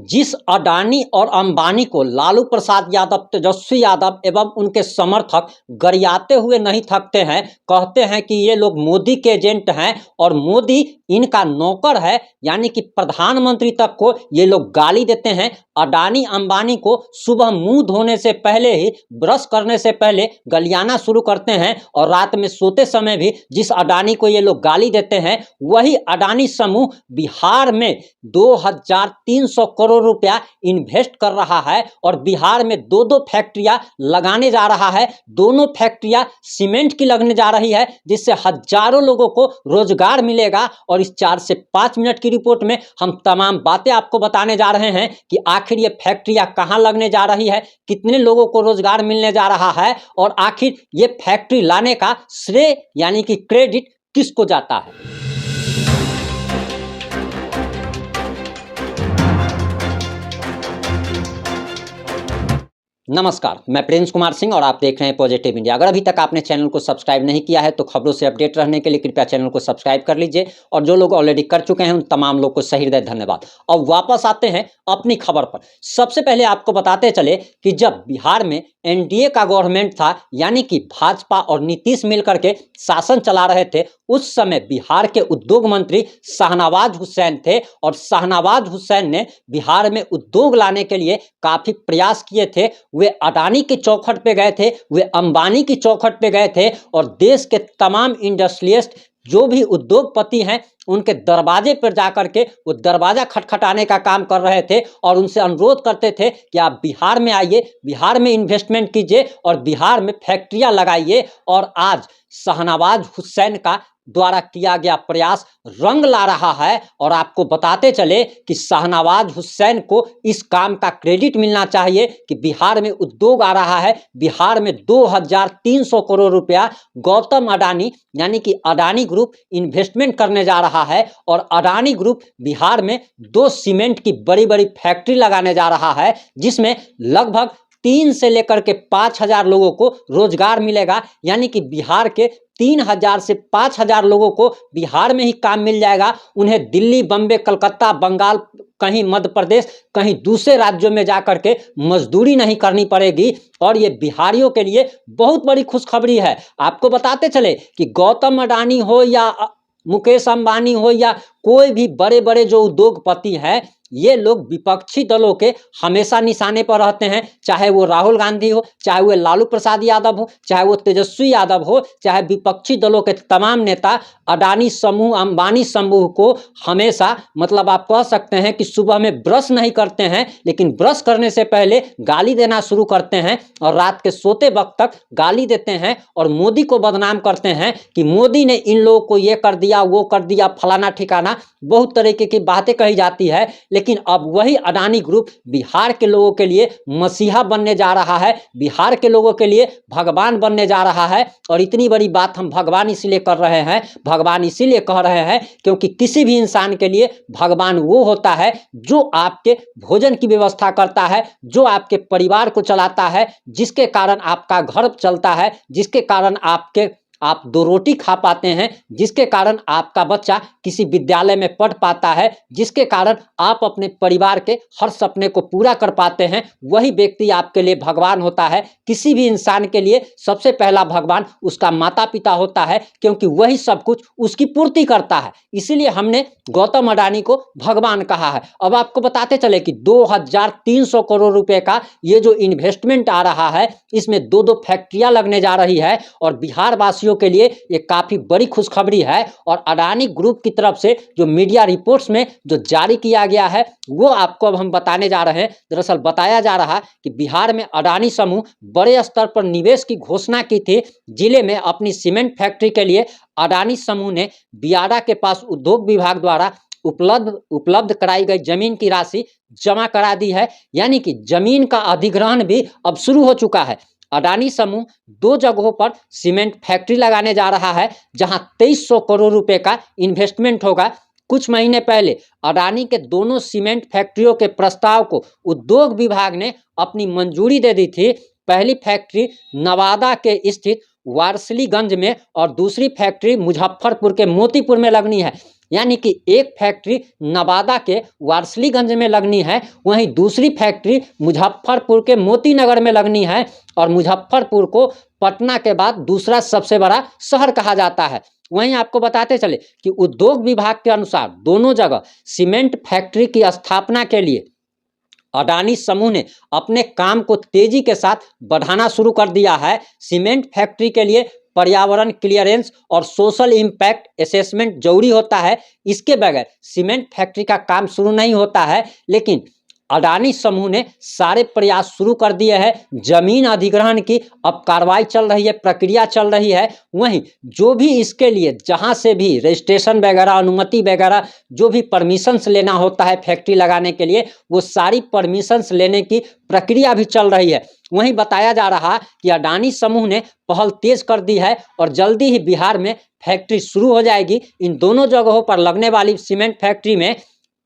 जिस अडानी और अंबानी को लालू प्रसाद यादव, तेजस्वी यादव एवं उनके समर्थक गरियाते हुए नहीं थकते हैं, कहते हैं कि ये लोग मोदी के एजेंट हैं और मोदी इनका नौकर है, यानी कि प्रधानमंत्री तक को ये लोग गाली देते हैं। अडानी अंबानी को सुबह मुंह धोने से पहले ही, ब्रश करने से पहले गलियाना शुरू करते हैं और रात में सोते समय भी जिस अडानी को ये लोग गाली देते हैं, वही अडानी समूह बिहार में 2300 करोड़ रुपया इन्वेस्ट कर रहा है और बिहार में दो फैक्ट्रियां लगाने जा रहा है। दोनों फैक्ट्रियां सीमेंट की लगने जा रही है, जिससे हजारों लोगों को रोजगार मिलेगा। और इस 4 से 5 मिनट की रिपोर्ट में हम तमाम बातें आपको बताने जा रहे हैं कि आखिर ये फैक्ट्रियां कहां लगने जा रही है, कितने लोगों को रोजगार मिलने जा रहा है और आखिर ये फैक्ट्री लाने का श्रेय यानी कि क्रेडिट किसको जाता है। नमस्कार, मैं प्रिंस कुमार सिंह और आप देख रहे हैं पॉजिटिव इंडिया। अगर अभी तक आपने चैनल को सब्सक्राइब नहीं किया है तो खबरों से अपडेट रहने के लिए कृपया चैनल को सब्सक्राइब कर लीजिए और जो लोग ऑलरेडी कर चुके हैं उन तमाम लोग को सही हृदय धन्यवाद। अब वापस आते हैं अपनी खबर पर। सबसे पहले आपको बताते चले कि जब बिहार में एनडीए का गवर्नमेंट था, यानी कि भाजपा और नीतीश मिलकर के शासन चला रहे थे, उस समय बिहार के उद्योग मंत्री शाहनवाज हुसैन थे और शाहनवाज हुसैन ने बिहार में उद्योग लाने के लिए काफी प्रयास किए थे। वे अडानी की चौखट पे गए थे, वे अंबानी की चौखट पे गए थे और देश के तमाम इंडस्ट्रियलिस्ट जो भी उद्योगपति हैं उनके दरवाजे पर जाकर के वो दरवाजा खटखटाने का काम कर रहे थे और उनसे अनुरोध करते थे कि आप बिहार में आइए, बिहार में इन्वेस्टमेंट कीजिए और बिहार में फैक्ट्रियां लगाइए। और आज शाहनवाज हुसैन का द्वारा किया गया प्रयास रंग ला रहा है और आपको बताते चले कि शाहनवाज हुसैन को इस काम का क्रेडिट मिलना चाहिए कि बिहार में उद्योग आ रहा है। बिहार में 2300 करोड़ रुपया गौतम अडानी यानी कि अडानी ग्रुप इन्वेस्टमेंट करने जा रहा है और अडानी ग्रुप बिहार में 2 सीमेंट की बड़ी बड़ी फैक्ट्री लगाने जा रहा है, जिसमें लगभग 3 से लेकर के 5000 लोगों को रोजगार मिलेगा। यानी कि बिहार के 3000 से 5000 लोगों को बिहार में ही काम मिल जाएगा। उन्हें दिल्ली, बम्बे, कलकत्ता, बंगाल, कहीं मध्य प्रदेश, कहीं दूसरे राज्यों में जाकर के मजदूरी नहीं करनी पड़ेगी और ये बिहारियों के लिए बहुत बड़ी खुशखबरी है। आपको बताते चले कि गौतम अडानी हो या मुकेश अंबानी हो या कोई भी बड़े बड़े जो उद्योगपति हैं, ये लोग विपक्षी दलों के हमेशा निशाने पर रहते हैं। चाहे वो राहुल गांधी हो, चाहे वो लालू प्रसाद यादव हो, चाहे वो तेजस्वी यादव हो, चाहे विपक्षी दलों के तमाम नेता अडानी समूह, अंबानी समूह को हमेशा मतलब आप कह सकते हैं कि सुबह में ब्रश नहीं करते हैं, लेकिन ब्रश करने से पहले गाली देना शुरू करते हैं और रात के सोते वक्त तक गाली देते हैं और मोदी को बदनाम करते हैं कि मोदी ने इन लोगों को ये कर दिया, वो कर दिया, फलाना ठिकाना, बहुत तरीके की बातें कही जाती है। लेकिन अब वही अडानी ग्रुप बिहार के लोगों के लिए मसीहा बनने जा रहा है, बिहार के लोगों के लिए भगवान बनने जा रहा है। और इतनी बड़ी बात हम भगवान इसीलिए कर रहे हैं, भगवान इसीलिए कह रहे हैं क्योंकि किसी भी इंसान के लिए भगवान वो होता है जो आपके भोजन की व्यवस्था करता है, जो आपके परिवार को चलाता है, जिसके कारण आपका घर चलता है, जिसके कारण आप 2 रोटी खा पाते हैं, जिसके कारण आपका बच्चा किसी विद्यालय में पढ़ पाता है, जिसके कारण आप अपने परिवार के हर सपने को पूरा कर पाते हैं, वही व्यक्ति आपके लिए भगवान होता है। किसी भी इंसान के लिए सबसे पहला भगवान उसका माता पिता होता है, क्योंकि वही सब कुछ उसकी पूर्ति करता है। इसीलिए हमने गौतम अडानी को भगवान कहा है। अब आपको बताते चले कि 2300 करोड़ रुपए का ये जो इन्वेस्टमेंट आ रहा है, इसमें 2 फैक्ट्रियां लगने जा रही है और बिहार वासियों के लिए ये काफी बड़ी खुशखबरी है। और अडानी ग्रुप की तरफ से जो मीडिया रिपोर्ट्स में जो जारी किया गया है वो आपको अब हम बताने जा रहे हैं। दरअसल बताया जा रहा कि बिहार में अडानी समूह बड़े स्तर पर निवेश की घोषणा की थी। जिले में अपनी सीमेंट फैक्ट्री के लिए अडानी समूह ने बियाडा के पास उद्योग विभाग द्वारा उपलब्ध कराई गई जमीन की राशि जमा करा दी है, यानी कि जमीन का अधिग्रहण भी अब शुरू हो चुका है। अडानी समूह 2 जगहों पर सीमेंट फैक्ट्री लगाने जा रहा है, जहां 2300 करोड़ रुपए का इन्वेस्टमेंट होगा। कुछ महीने पहले अडानी के दोनों सीमेंट फैक्ट्रियों के प्रस्ताव को उद्योग विभाग ने अपनी मंजूरी दे दी थी। पहली फैक्ट्री नवादा के स्थित वारसलीगंज में और दूसरी फैक्ट्री मुजफ्फरपुर के मोतीपुर में लगनी है। यानी कि एक फैक्ट्री नवादा के वारसलीगंज में लगनी है, वहीं दूसरी फैक्ट्री मुजफ्फरपुर के मोतीनगर में लगनी है, और मुजफ्फरपुर को पटना के बाद दूसरा सबसे बड़ा शहर कहा जाता है। वहीं आपको बताते चले कि उद्योग विभाग के अनुसार दोनों जगह सीमेंट फैक्ट्री की स्थापना के लिए अडानी समूह ने अपने काम को तेजी के साथ बढ़ाना शुरू कर दिया है। सीमेंट फैक्ट्री के लिए पर्यावरण क्लियरेंस और सोशल इम्पैक्ट असेसमेंट जरूरी होता है। इसके बगैर सीमेंट फैक्ट्री का काम शुरू नहीं होता है। लेकिन अडानी समूह ने सारे प्रयास शुरू कर दिए हैं। जमीन अधिग्रहण की अब कार्रवाई चल रही है, प्रक्रिया चल रही है। वहीं जो भी इसके लिए जहां से भी रजिस्ट्रेशन वगैरह, अनुमति वगैरह, जो भी परमिशंस लेना होता है फैक्ट्री लगाने के लिए, वो सारी परमिशंस लेने की प्रक्रिया भी चल रही है। वहीं बताया जा रहा कि अडानी समूह ने पहल तेज कर दी है और जल्दी ही बिहार में फैक्ट्री शुरू हो जाएगी। इन दोनों जगहों पर लगने वाली सीमेंट फैक्ट्री में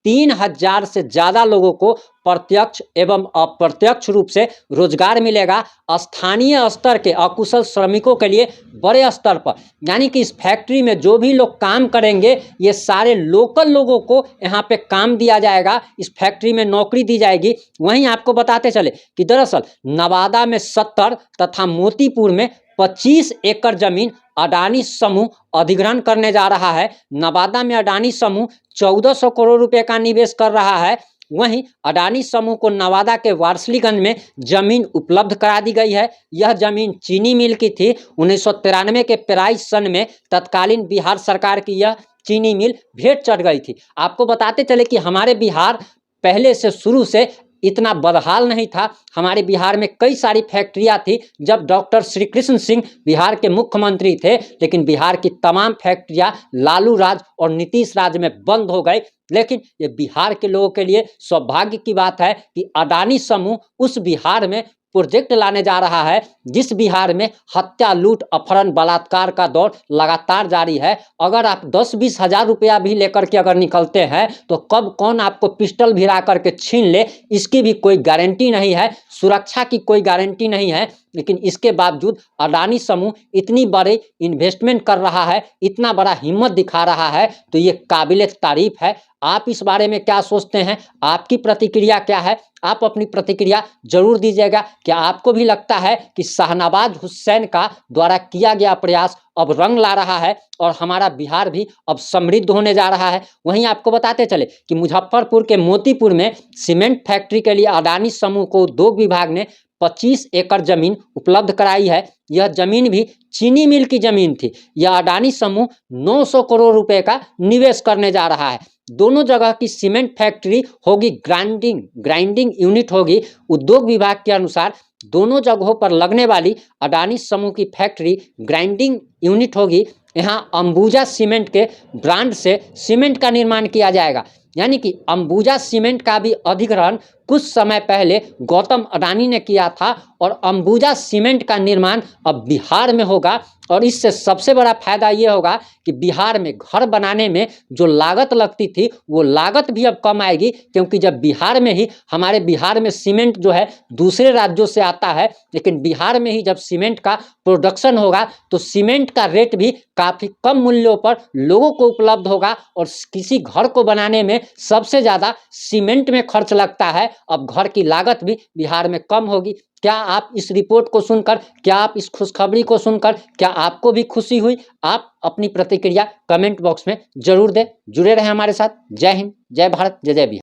3000 से ज़्यादा लोगों को प्रत्यक्ष एवं अप्रत्यक्ष रूप से रोजगार मिलेगा। स्थानीय स्तर के अकुशल श्रमिकों के लिए बड़े स्तर पर, यानी कि इस फैक्ट्री में जो भी लोग काम करेंगे, ये सारे लोकल लोगों को यहाँ पे काम दिया जाएगा, इस फैक्ट्री में नौकरी दी जाएगी। वहीं आपको बताते चले कि दरअसल नवादा में 70 तथा मोतीपुर में 25 एकड़ जमीन अडानी समूह अधिग्रहण करने जा रहा है। नवादा में अडानी समूह 1400 करोड़ रुपए का निवेश कर रहा है। वहीं अडानी समूह को नवादा के वारसलीगंज में जमीन उपलब्ध करा दी गई है। यह जमीन चीनी मिल की थी। 1993 के प्राइस सन में तत्कालीन बिहार सरकार की यह चीनी मिल भेंट चढ़ गई थी। आपको बताते चले कि हमारे बिहार पहले से शुरू से इतना बदहाल नहीं था। हमारे बिहार में कई सारी फैक्ट्रियां थी जब डॉक्टर श्री कृष्ण सिंह बिहार के मुख्यमंत्री थे, लेकिन बिहार की तमाम फैक्ट्रियां लालू राज और नीतीश राज में बंद हो गई। लेकिन ये बिहार के लोगों के लिए सौभाग्य की बात है कि अडानी समूह उस बिहार में प्रोजेक्ट लाने जा रहा है जिस बिहार में हत्या, लूट, अपहरण, बलात्कार का दौर लगातार जारी है। अगर आप 10-20 हज़ार रुपया भी लेकर के अगर निकलते हैं तो कब कौन आपको पिस्टल भिड़ा करके छीन ले, इसकी भी कोई गारंटी नहीं है, सुरक्षा की कोई गारंटी नहीं है। लेकिन इसके बावजूद अडानी समूह इतनी बड़ी इन्वेस्टमेंट कर रहा है, इतना बड़ा हिम्मत दिखा रहा है, तो ये काबिले तारीफ है। आप इस बारे में क्या सोचते हैं? आपकी प्रतिक्रिया क्या है? आप अपनी प्रतिक्रिया जरूर दीजिएगा। क्या आपको भी लगता है कि शाहनवाज हुसैन का द्वारा किया गया प्रयास अब रंग ला रहा है और हमारा बिहार भी अब समृद्ध होने जा रहा है? वहीं आपको बताते चले कि मुजफ्फरपुर के मोतीपुर में सीमेंट फैक्ट्री के लिए अडानी समूह को उद्योग विभाग ने 25 एकड़ जमीन उपलब्ध कराई है। यह जमीन भी चीनी मिल की जमीन थी। यह अडानी समूह 900 करोड़ रुपए का निवेश करने जा रहा है। दोनों जगह की सीमेंट फैक्ट्री होगी, ग्राइंडिंग यूनिट होगी। उद्योग विभाग के अनुसार दोनों जगहों पर लगने वाली अडानी समूह की फैक्ट्री ग्राइंडिंग यूनिट होगी। यहाँ अंबुजा सीमेंट के ब्रांड से सीमेंट का निर्माण किया जाएगा। यानी कि अंबुजा सीमेंट का भी अधिग्रहण कुछ समय पहले गौतम अडानी ने किया था और अंबुजा सीमेंट का निर्माण अब बिहार में होगा। और इससे सबसे बड़ा फायदा ये होगा कि बिहार में घर बनाने में जो लागत लगती थी वो लागत भी अब कम आएगी, क्योंकि जब बिहार में ही, हमारे बिहार में सीमेंट जो है दूसरे राज्यों से आता है, लेकिन बिहार में ही जब सीमेंट का प्रोडक्शन होगा तो सीमेंट का रेट भी काफ़ी कम मूल्यों पर लोगों को उपलब्ध होगा। और किसी घर को बनाने में सबसे ज़्यादा सीमेंट में खर्च लगता है, अब घर की लागत भी बिहार में कम होगी। क्या आप इस रिपोर्ट को सुनकर, क्या आप इस खुशखबरी को सुनकर, क्या आपको भी खुशी हुई? आप अपनी प्रतिक्रिया कमेंट बॉक्स में जरूर दें। जुड़े रहें हमारे साथ। जय हिंद, जय भारत, जय जय बिहार।